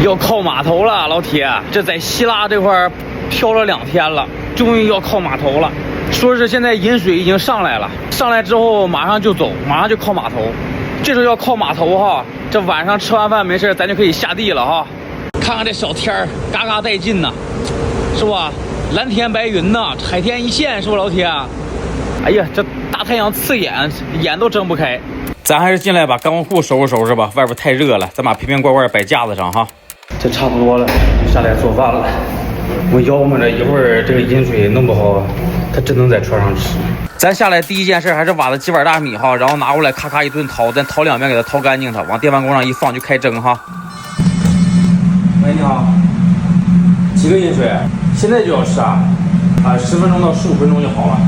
要靠码头了，老铁，这在希腊这块漂了2天了，终于要靠码头了。说是现在饮水已经上来了，上来之后马上就走，马上就靠码头。这时候要靠码头哈，这晚上吃完饭没事，咱就可以下地了哈。看看这小天儿，嘎嘎带劲呐，是吧？蓝天白云呐，海天一线，是吧，老铁？哎呀，这大太阳刺眼，眼都睁不开。咱还是进来把干货库收拾收拾吧，外边太热了，咱把瓶瓶罐罐摆架子上哈。这差不多了，下来做饭了。我要么着一会儿这个饮水弄不好，他真能在车上吃。咱下来第一件事还是挖了几碗大米哈，然后拿过来咔咔一顿掏，咱掏2遍给它掏干净它，往电饭锅上一放就开蒸哈。喂，你好，几个饮水？现在就要吃啊？10分钟到15分钟就好了。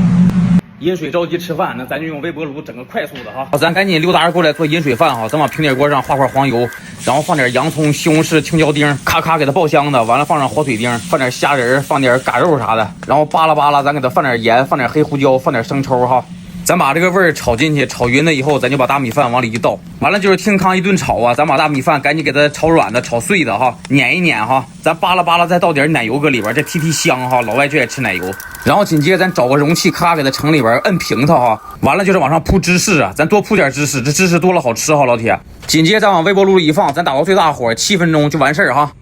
饮水着急吃饭，那咱就用微波炉整个快速的哈。咱赶紧溜达着过来做饮水饭哈，咱往平底锅上画块黄油，然后放点洋葱、西红柿、青椒丁，咔咔给它爆香的。完了放上火腿丁，放点虾仁，放点嘎肉啥的，然后扒拉扒拉，咱给它放点盐，放点黑胡椒，放点生抽哈。咱把这个味儿炒进去，炒匀了以后，咱就把大米饭往里一倒，完了就是听炕一顿炒啊，咱把大米饭赶紧给它炒软的、炒碎的哈，碾一碾哈，咱扒拉扒拉，再倒点奶油搁里边，这提香哈，老外就爱吃奶油。然后紧接着咱找个容器，咔咔给它盛里边，摁平它哈，完了就是往上铺芝士啊，咱多铺点芝士，这芝士多了好吃哈，老铁。紧接着咱往微波炉里一放，咱打到最大火，7分钟就完事儿哈。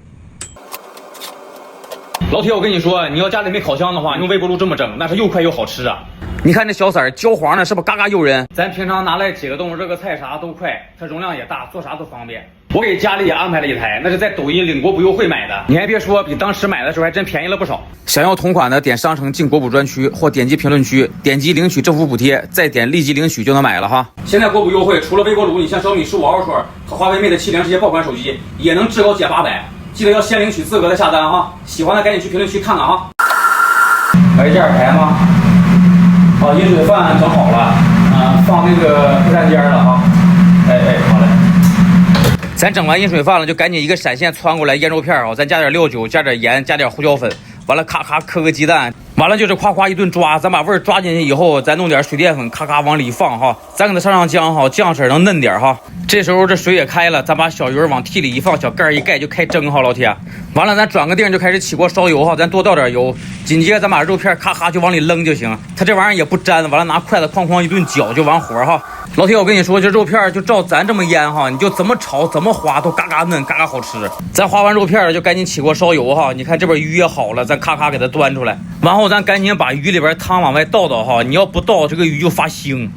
老铁，我跟你说，你要家里没烤箱的话，用微波炉这么蒸，那是又快又好吃啊。你看这小色儿焦黄的，是不是嘎嘎诱人？咱平常拿来解个冻、热个菜啥都快，它容量也大，做啥都方便。我给家里也安排了一台，那是在抖音领国补优惠买的。你还别说，比当时买的时候还真便宜了不少。想要同款的，点商城进国补专区或点击评论区，点击领取政府补贴，再点立即领取就能买了哈。现在国补优惠，除了微波炉，你像小米15 Ultra 和华为 Mate 70这些爆款手机，也能至高减800。记得要先领取资格再下单哈。喜欢的赶紧去评论区看看哈。还有这样排吗？好，饮水饭整好了，放那个配餐间了哈。好嘞。咱整完饮水饭了，就赶紧一个闪现窜过来腌肉片啊，咱加点料酒，加点盐，加点胡椒粉，完了咔咔磕个鸡蛋，完了就是夸夸一顿抓，咱把味儿抓进去以后，咱弄点水淀粉，咔咔往里放哈，咱给它上姜哈，酱色能嫩点哈。这时候这水也开了，咱把小鱼往屉里一放，小盖一盖就开蒸哈，老铁。完了咱转个腚就开始起锅烧油哈，咱多倒点油，紧接着咱把肉片咔咔就往里扔就行，它这玩意儿也不粘，完了拿筷子哐哐一顿搅就完活哈。老铁，我跟你说，这肉片就照咱这么腌哈，你就怎么炒怎么滑都嘎嘎嫩，嘎嘎好吃。咱划完肉片就赶紧起锅烧油哈，你看这边鱼也好了，咱咔咔给它端出来，完后咱赶紧把鱼里边汤往外倒倒哈，你要不倒这个鱼就发腥。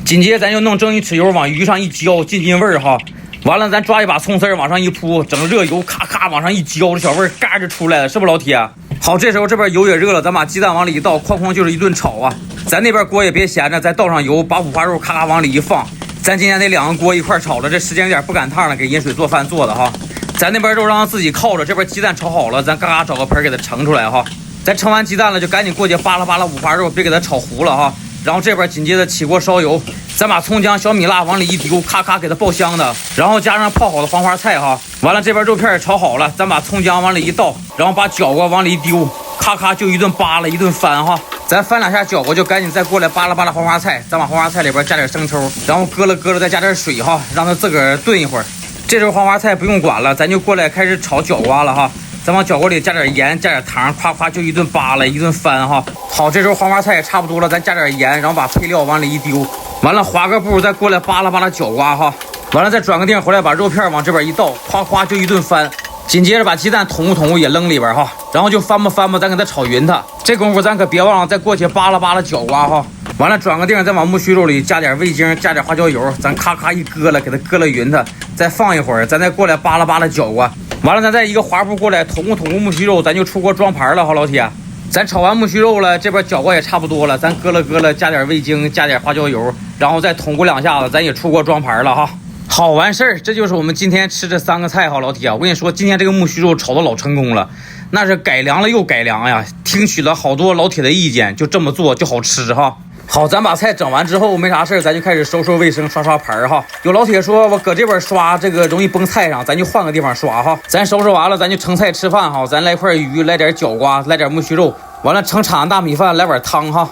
紧接着咱就弄蒸1尺油往鱼上一浇，进味儿哈。完了咱抓一把葱丝往上一铺，整热油咔咔往上一浇，这小味儿嘎就出来了，是不老铁？好，这时候这边油也热了，咱把鸡蛋往里一倒，哐哐就是一顿炒啊。咱那边锅也别闲着，再倒上油，把五花肉咔咔往里一放。咱今天那2个锅一块炒了，这时间有点不赶趟了，给饮水做饭做的哈。咱那边肉让它自己靠着，这边鸡蛋炒好了，咱嘎嘎找个盆给它盛出来哈。咱盛完鸡蛋了，就赶紧过去扒拉扒拉五花肉，别给它炒糊了哈。然后这边紧接着起锅烧油，咱把葱姜小米辣往里一丢，咔咔给它爆香的，然后加上泡好的黄花菜哈。完了这边肉片也炒好了，咱把葱姜往里一倒，然后把饺子往里一丢，咔咔就一顿扒拉一顿翻哈。咱翻2下饺子就赶紧再过来扒拉扒拉黄花菜，咱把黄花菜里边加点生抽，然后搁了再加点水哈，让它自个儿炖一会儿。这时候黄花菜不用管了，咱就过来开始炒饺瓜了哈。咱往饺锅里加点盐，加点糖，夸夸就一顿扒拉一顿翻哈。好，这时候黄花菜也差不多了，咱加点盐，然后把配料往里一丢，完了划个步再过来扒拉扒拉饺瓜哈。完了再转个腚回来把肉片往这边一倒，夸夸就一顿翻。紧接着把鸡蛋捅也扔里边哈，然后就翻吧，咱给它炒匀它。这功夫咱可别忘了再过去扒拉扒拉饺瓜哈。完了转个腚再往木须肉里加点味精，加点花椒油，咱咔咔一搁了，给它搁了匀它，再放一会儿，咱再过来扒拉扒拉饺瓜。完了咱再一个滑步过来捅木须肉，咱就出锅装盘了哈，老铁。咱炒完木须肉了，这边饺瓜也差不多了，咱搁了，加点味精，加点花椒油，然后再捅过2下子，咱也出锅装盘了哈。好，完事儿，这就是我们今天吃这3个菜哈，老铁。我跟你说，今天这个木须肉炒的老成功了，那是改良了又改良呀，听取了好多老铁的意见，就这么做就好吃哈。好，咱把菜整完之后没啥事儿，咱就开始收拾卫生，刷盘哈。有老铁说我搁这边刷这个容易崩菜上，咱就换个地方刷哈。咱收拾完了，咱就盛菜吃饭哈。咱来块鱼，来点饺瓜，来点木须肉，完了盛铲大米饭，来碗汤哈。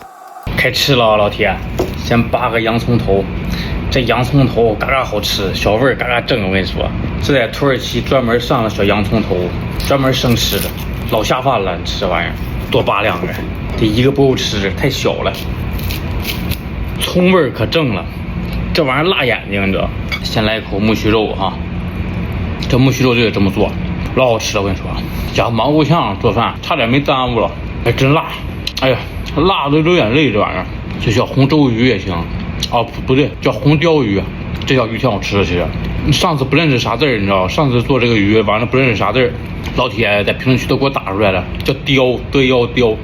开吃了啊，老铁。先扒个洋葱头，这洋葱头嘎嘎好吃，小味儿嘎嘎正。我跟你说，这在土耳其专门上了小洋葱头，专门生吃的，老下饭了。吃这玩意儿多扒两个，这一个不够吃，太小了。葱味儿可正了，这玩意儿辣眼睛，你知道？先来一口木须肉哈，这木须肉就得这么做，老好吃了。我跟你说，加芒果酱做饭差点没耽误了，哎，真辣！哎呀，辣的流眼泪，这玩意儿。这叫红周鱼也行。哦，不对，叫红鲷鱼，这条鱼挺好吃的。其实，上次不认识啥字儿，你知道？上次做这个鱼完了不认识啥字儿，老铁在评论区都给我打出来了，叫鲷，德腰鲷，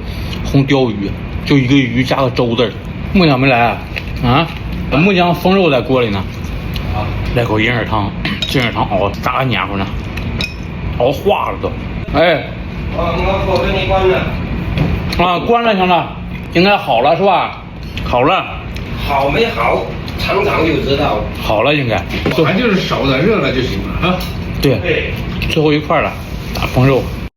红鲷鱼，就一个鱼加个周字儿。木匠没来啊？木匠风肉在锅里呢。来口银耳汤，银耳汤熬咋黏糊呢？熬化了都。哎，我给你关了。啊，关了行了，应该好了是吧？好了。好没好，尝尝就知道。好了，应该。反正就是烧的热了就行了啊。对，最后一块了，大风肉。